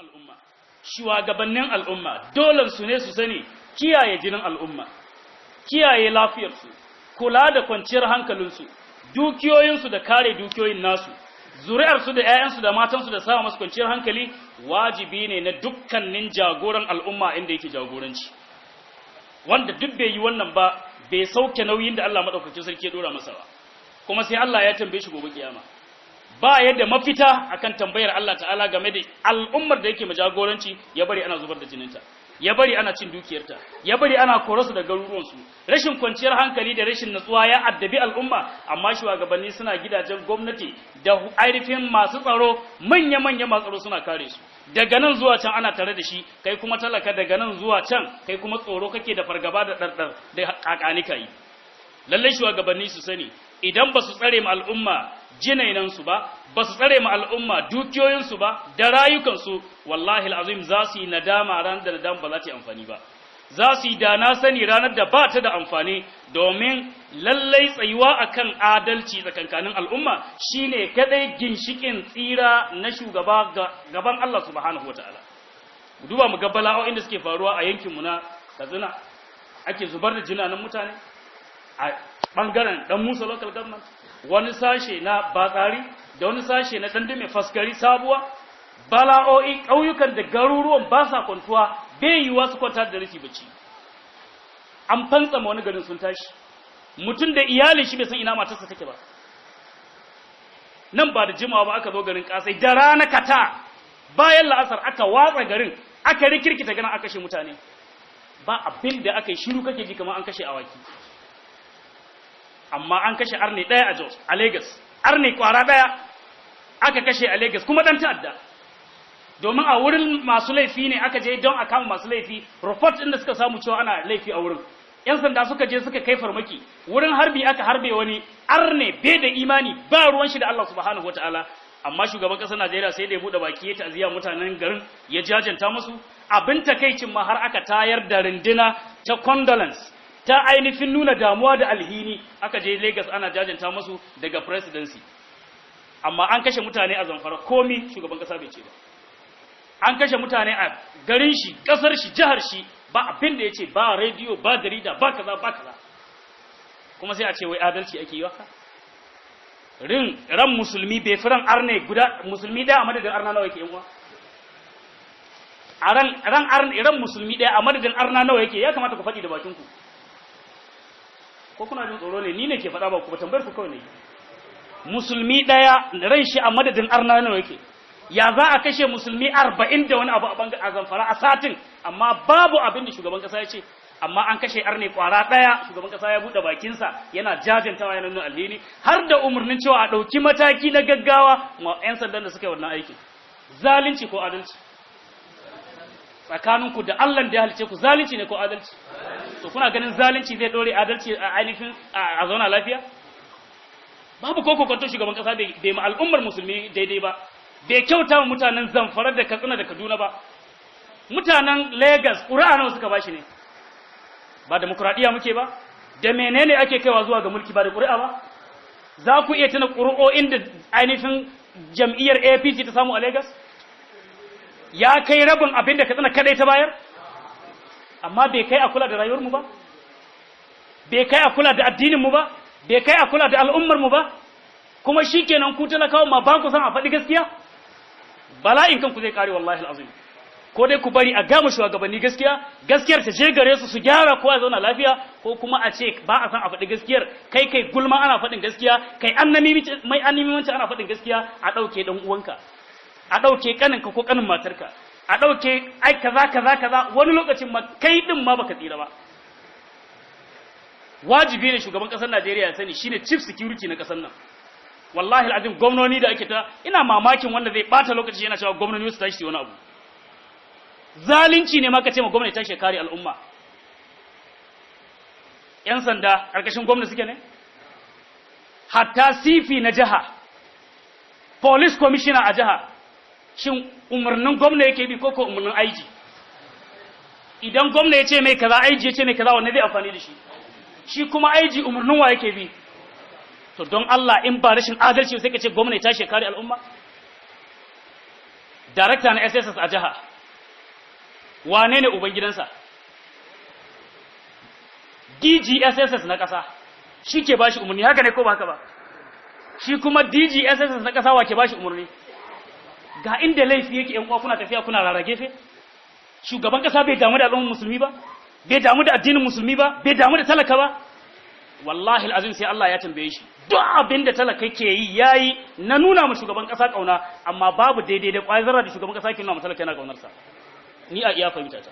al'umma shugabannin al'umma dole su ne su sani kiyaye jinin al'umma kiyaye lafiyarsu kula da kwanciyar hankalinsu dukiyoyinsu da kare dukiyoyin nasu zuri'arsu da 'ya'yansu da matansu da sawa masu kwanciyar hankali wajibi ne na dukkanin jagoran al'umma inda yake jagoranci wanda duk bai yi wannan ba bai sauke nauyin da Allah madaukakin sarki ya dora masa ba kuma sai Allah ya tambaye shi gobe kiyama ba yadda mafita akan tambayar Allah ta'ala game da al'ummar da yake majagoranci ya bari ana zubar da jininta ya bari ana cin dukiyarta ya bari ana korasu da garuruwansu rashin kwanciyar hankali da rashin natsuwa ya addabi al'umma amma shugabanni suna gidajen gwamnati da ainihin masu tsaro manya-manya masu tsaro suna kare su daga nan zuwa can ana tare da shi kai kuma talaka daga nan zuwa can kai kuma tsoro kake da fargaba da ɗarɗar da kakanika yi lallai shugabanni su sani idan ba su tsare ma al'umma jinainansu ba su tsare ma al'umma dukiyoyinsu ba da rayukansu wallahi al'azim za su yi nadama ranar da nadama ba za ta yi amfani ba za su yi dana sani ranar da ba ta da amfani domin lallai tsayuwa akan adalci tsakankanin al'umma shine kadai ginshikin tsira na shugaba gaban Allah subhanahu wataala duba mu ga bala'o'in da suke faruwa a yankin mu na Katsina ake zubar da jinanan mutane a bangaren dan Musa local government wani sashe na Batsari da wani sashe na Dandume Faskari Sabuwa bala'o'i ƙauyukan da garuruwan ba sa kwantuwa bai yiwuwa su kwanta da rashi bacci an fantsama wani garin sun tashi mutum da iyalin shi bai san ina matarsa take ba nan ba da jimawa ba aka zo garin Kasai da rana kata bayan la'asar aka watsa garin aka rikirkita ganin aka kashe mutane ba abin da aka yi shiru kake ji kamar an kashe awaki amma an kashe arne ɗaya a Jos a Lagos arne kwara ɗaya aka kashe a Lagos kuma dan ta'adda domin a wurin masu laifi ne aka je don a kama masu laifi report ɗin da suka samu cewa ana laifi a wurin yan sanda suka je suka kai farmaki wurin harbi aka harbe wani arne bai da imani ba ruwan shi da Allah subhanahu wataala amma shugaban ƙasar Najeriya sai da ya bude baki ya ta'aziya mutanen garin ya jajanta musu abin takeicin ma har aka tayar da rindina ta condolence ta ainihin nuna damuwa da alhini aka je Lagos ana jajanta musu daga presidency amma an kashe mutane a Zamfara komi shugaban ƙasa bai ce ba an kashe mutane a garin shi kasar shi jihar shi ba abin da yace ba radio ba jarida ba kaza kuma sai a ce wai adalci ake yi waka ran musulmi bai firan arne guda musulmi daya a madadin arna nawa yake yan uwa a ran musulmi daya a madadin arna nawa yake ya kamata ku faɗi da bakin ku ko kuna jin tsoro ne ni ne ke faɗa ba ku ba tambayar ku kawai ne musulmi daya ran shi a madadin arna nawa yake ya za a kashe musulmi 40 da wani abu a Zamfara a satin amma babu abin da shugaban kasa ya ce amma an kashe arne kwara daya shugaban kasa ya bude bakinsa yana jajantawa yana nuna alheri har da umarnin cewa a dauki mataki na gaggawa ma yan sandan da suka yi wannan aikin zalunci ko adalci tsakaninku da Allah da ya halice ku zalunci ne ko adalci to kuna ganin zalunci zai dore adalci a ainihin a zauna lafiya babu ko kokonto shugaban kasa bai ma al'ummar musulmi daidai ba bai kyauta wa mutanen Zamfara da Katsina da Kaduna ba mutanen Lagos ƙuri'a nawa suka bashi ne ba demokradiya muke ba da menene ake kaiwa zuwa ga mulki ba da ƙuri'a ba za ku iya tuna ƙuri'o'in da ainihin jam'iyyar APC ta samu a Lagos ya kai rabin abin da Katsina kadai ta bayar amma bai kai a kula da rayuwar mu ba bai kai a kula da addinin mu ba bai kai a kula da al'ummar mu ba kuma shikenan ku talakawa ma ba ku san a faɗi gaskiya bala'in kanku zai kare wallahi alazim ko dai ku bari a gama shugabanni gaskiyar ta je gare su gyara kowa ya zauna lafiya ko kuma a ce ba a san a faɗi gaskiyar kai gulma ana faɗin gaskiya kai annamimanci ana faɗin gaskiya a ɗauke ɗan uwanka a ɗauke ƙaninka ko ƙanin matarka a ɗauke ai kaza wani lokacin ma kai ɗin ma baka tsira ba wajibi ne shugaban ƙasar Najeriya ya sani shine chief security na ƙasar nan wallahi alazim gwamnoni da ake ta ina mamakin wanda zai bata lokaci yana cewa gwamnoni su tashi wani abu zalunci ne ma ka ce ma gwamnati ta shekari al'umma yan sanda karkashin gwamnati suke ne hatta sifi na jiha police commissioner a jiha shin umarnin gwamnati yake bi ko umarnin aiji idan gwamnati ya ce mai kaza aiji ya ce mai kaza wanne zai amfani da shi kuma aiji umarnin wa yake bi to don Allah in ba rashin adalci sai ka ce gwamnati ta shekari al'umma Darakta na SSS a jiha wane ne ubangidansa? DGSSS na ƙasa shi ke ba shi umarni, haka ne ko ba haka ba? Shi kuma DGSSS na ƙasa wa ke ba shi umarni? Ga inda laifi yake ‘yan uwa kuna tafiya kuna rarrage fe? Shugaban ƙasa bai damu da al'ummar musulmi ba? Bai damu da addinin musulmi ba? Bai damu da talaka ba? Wallahi al'azim sai Allah ya tambaye shi. Duk abin da talaka ke yi yayi na nuna mu shugaban ƙasa ƙauna, amma babu daidai da ƙwayar zarra da shugaban ƙasa ke nuna mu talaka yana ƙaunarsa. Ni a iya fahimta ta.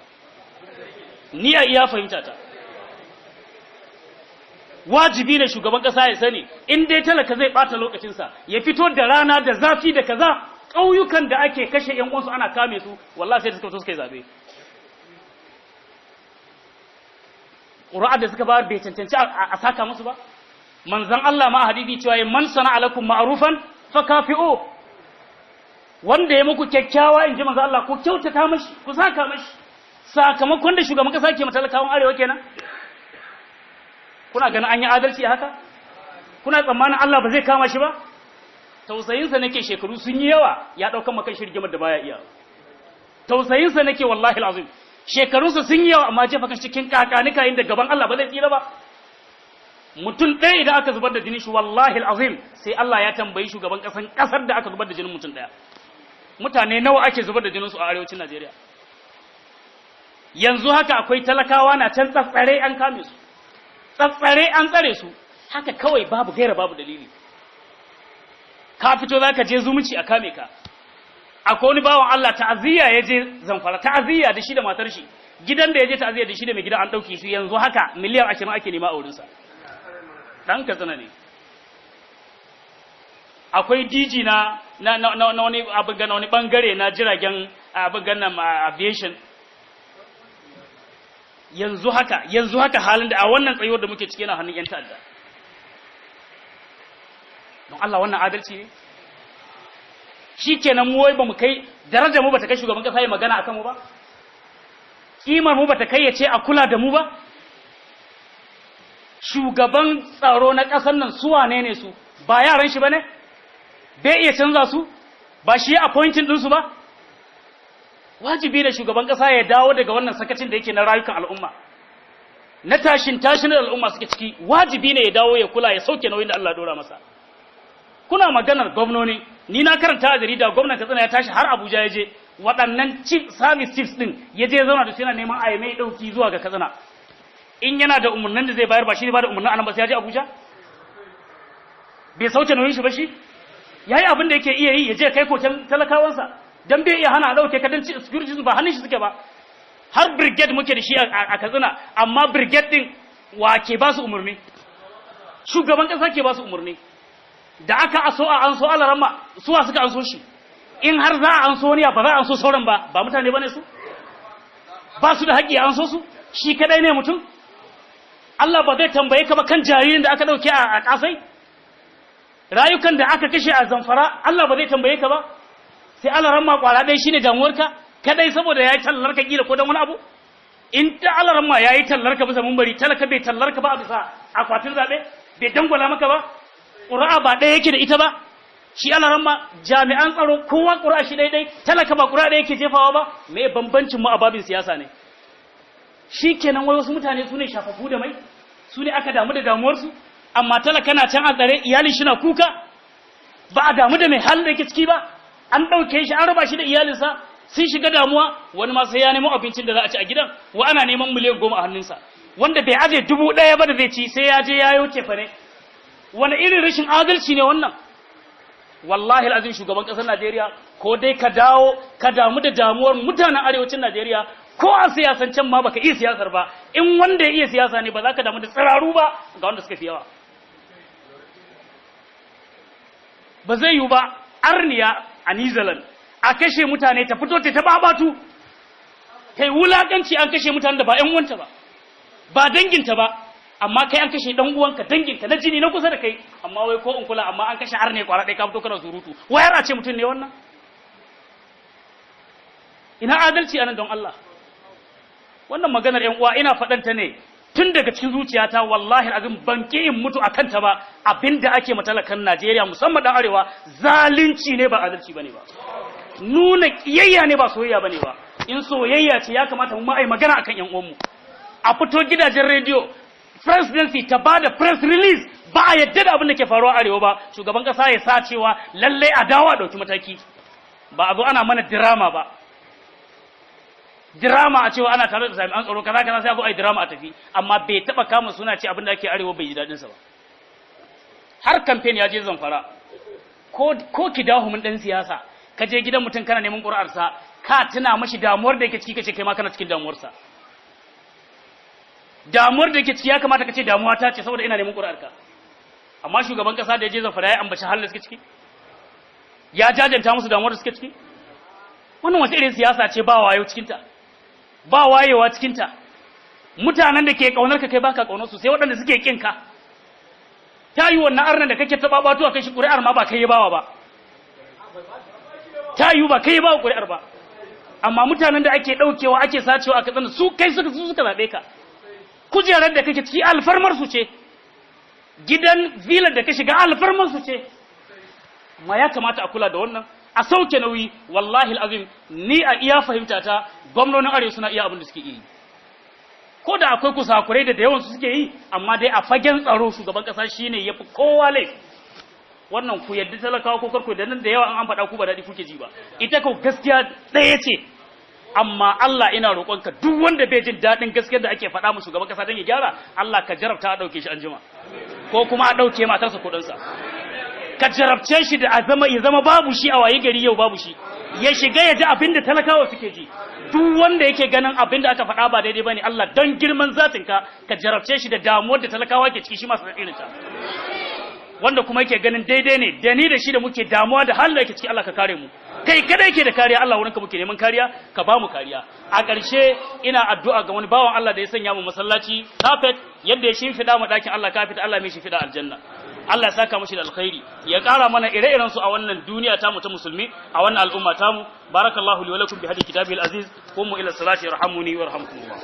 Ni a iya fahimta ta. Wajibi ne shugaban ƙasa ya sani in dai talaka zai ɓata lokacinsa ya fito da rana da zafi da kaza, ƙauyukan da ake kashe ƴan uwansu ana kame su, wallahi sai suka fito suka yi zabe. Ƙura'ar da suka bayar bai cancanci a saka musu ba. Manzon Allah ma a hadisi cewa man sana'a lakum ma'rufan fakafi'u, wanda ya muku kyakkyawa inji manzon Allah ku kyautata mashi, ku saka mashi. Sakamakon da shugaban ƙasa ke matalakawan arewa kenan. Kuna ganin an yi adalci a haka? Kuna tsammanin Allah ba zai kama shi ba? Tausayinsa nake, shekaru sun yi yawa ya ɗaukan makan shi rigimar da baya iya. Tausayinsa nake wallahi alazim, shekarunsa sun yi yawa amma jefa kan cikin kakanika inda gaban Allah ba zai tsira ba. Mutum ɗaya idan aka zubar da jinin shi wallahi alazim sai Allah ya tambayi shugaban ƙasar da aka zubar da jinin mutum ɗaya. Mutane nawa ake zubar da jinin su a arewacin Najeriya? Yanzu haka akwai talakawa na can tsatsare an kame su. Tsatsare an tsare su haka kawai babu gaira babu dalili. Ka fito za ka je zumunci a kame ka. Akwai wani bawan Allah ta'aziyya ya je Zamfara, ta'aziyya da shi da matar shi, gidan da ya je ta'aziyya da shi da mai gidan an ɗauke su, yanzu haka miliyan 20 ake nema a wurinsa. Ɗan Katsina ne. Akwai DG na wani abin gana wani ɓangare na jiragen abin gana aviation. Yanzu haka halin da a wannan tsayuwar da muke ciki yana hannun 'yan ta'adda. Don Allah wannan adalci ne? Shi kenan mu wai ba mu kai, darajar mu ba ta kai shugaban kasa ya magana akan mu ba? Kimar mu ba ta kai ya ce a kula da mu ba? Shugaban tsaro na ƙasar nan su wane ne su? Ba yaran shi ba ne? Bai iya canza su? Ba shi ya appointing ɗinsu ba? Wajibi da shugaban ƙasa ya dawo daga wannan sakacin da yake na rayukan al'umma. Na tashin al'umma suke ciki, wajibi ne ya dawo ya kula ya sauke nauyin da Allah dora masa. Kuna maganar gwamnoni, ni na karanta a jarida gwamnan Katsina ya tashi har Abuja ya je, waɗannan service chiefs din ya je zauna da su yana neman a mai ɗauki zuwa ga Katsina. In yana da umarnin da zai bayar ba shi ne ba da umarnin anan ba sai ya je Abuja? Bai sauke nauyin shi ba shi? Yayi abin da yake iya yi ya je kai koken talakawansa. Dan bai iya hana a dauke kadan security ba hannun shi suke ba. Har brigade muke da shi a Katsina, amma brigade din wa ke ba su umarni? Shugaban kasa ke ba su umarni. Da aka an so alarama suwa suka an so shi. In har za a an so ne ba za a an so sauran ba mutane bane su? Ba su da haƙƙi an so su? Shi kadai ne mutum? Allah ba zai tambaye ka ba kan jaririn da aka dauke a kasai? Rayukan da aka kashe a Zamfara Allah ba zai tambaye ka ba? Sai alarama kwara dai shine damuwarka kadai saboda yayi tallarka kila ko dan wani abu? In ta alarama yayi tallarka bisa munbari talaka bai tallarka ba a bisa akwatin zabe bai dangwala maka ba? Qur'a ba ɗaya yake da ita ba? Shi alarama jami'an tsaro kowa qur'a shi daidai talaka ba qur'a ɗaya yake jefawa ba? Me bambancin mu a babin siyasa ne? Shikenan wai wasu mutane su ne shafafu da mai? Su ne aka damu da damuwarsu? Amma talaka na can a tsare iyalin shi na kuka? Ba a damu da mai halin da yake ciki ba? An ɗauke shi an raba shi da iyalinsa sun shiga damuwa, wani ma sai ya nemo abincin da za a ci a gidan, wa ana neman miliyan 10 a hannunsa, wanda bai aje 1000 ba da zai ci sai ya je yayo cefa ne. Wani irin rashin adalci ne wannan? Wallahi alazim shugaban ƙasar Najeriya ko dai ka damu da damuwar mutanen arewacin Najeriya, ko a siyasancen ma baka iya siyasar ba, in wanda ya iya siyasa ne ba za ka damu da tsiraru ba ga wanda suka fi yawa. Ba zai yiwu ba arniya a New Zealand a kashe mutane ta fito ta babatu kai wulakanci, an kashe mutane da ba ƴan uwanta ba danginta ba, amma kai an kashe dan uwanka danginka na jini na kusa da kai, amma wai ko in kula, amma an kashe arne kwara dai ka fito kana surutu, wayar a ce mutun ne wannan? Ina adalci anan don Allah? Wannan maganar ƴan uwa ina faɗanta ne tun daga cikin zuciyata, wallahi azim ban ki in mutu akan ta ba. Abinda ake matalakan Najeriya musamman dan arewa zalunci ne ba adalci bane ba. nuna kiyayya ne ba soyayya bane ba. In soyayya ce ya kamata mu ai magana akan ƴan uwanmu. A fito gidajen radio, presidency ta bada press release, ba a yadda da abin da ke faruwa arewa ba, shugaban kasa ya sa cewa lalle a dawo a dauki mataki. Ba a zo ana mana drama ba. Drama a cewa ana tare da jami'an tsaro kaza kaza sai a zo ai drama a tafi, amma bai taba kama suna ce abin da ake arewa bai ji dadin sa ba. Har campaign ya je Zamfara. Ko kidahu mun dan siyasa, ka je gidan mutum kana neman ƙuri'ar sa, ka tuna mashi damuwar da yake ciki kace kai ma kana cikin damuwar sa. Damuwar da yake ciki ya kamata kace damuwa ta ce saboda ina neman ƙuri'ar ka. Amma shugaban kasa da ya je Zamfara ya ambaci halin da suke ciki. Ya jajanta musu damuwar da suke ciki. Wannan wata irin siyasa ce ba wayo cikin ta. Ba wayewa cikin ta. Mutanen da ke kaunar ka kai baka kaunar su sai waɗanda suke kin ka. Ta yi wannan arnan da kake taba bato a kai shi ƙuri'ar ma ba kai bawa ba. Ta yi ba kai bawa ƙuri'ar ba. Amma mutanen da ake daukewa ake sacewa aka tsana su kai suka zabe ka. Kujerar da kake ciki alfarmar su ce. Gidan villa da ka shiga alfarmar su ce. Ma ya kamata a kula da wannan, a sauke nauyi. Wallahi alazim ni a iya fahimta ta gwamnonin arewa suna iya abin da suke yi. Ko da akwai kusakurai da yawan su suke yi, amma dai a fagen tsaro shugaban kasa shine yafi kowa laifi. Wannan ku yadda talakawa ko karku da nan da yawa an faɗa ku ba dadi kuke ji ba. Ita ko gaskiya ɗaya ce. Amma Allah ina roƙonka duk wanda bai jin dadin gaskiyar da ake faɗa mu shugaban kasa dan ya gyara, Allah ka jarabta a dauke shi anjima. Ko kuma a dauke matarsa kudin sa. Ka jarabce shi da ya zama babu shi a waye gari yau babu shi. Ya shiga ya ji abinda talakawa suke ji. Duk wanda yake ganin abinda aka faɗa ba daidai bane, Allah don girman zatinka ka jarabce shi da damuwar da talakawa ke ciki shi masu irin ta. Wanda kuma yake ganin daidai ne, da ni da shi da muke damuwa da halin da yake ciki, Allah ka kare mu. Kai kada yake da kariya, Allah wurinka muke neman kariya, ka ba mu kariya. A ƙarshe ina addu'a ga wani bawan Allah da ya sanya mu masallaci kafet, yadda ya shimfida mu ɗakin Allah kafet, Allah mai shimfida aljanna. Allah ya saka mashi da alkhairi, ya ƙara mana ire-iren su a wannan duniya ta mu ta musulmi, a wannan al'umma ta mu. Barakallahu li wa lakum bi hadi kitabil aziz, qumu ila salati yarhamuni wa yarhamkumullah.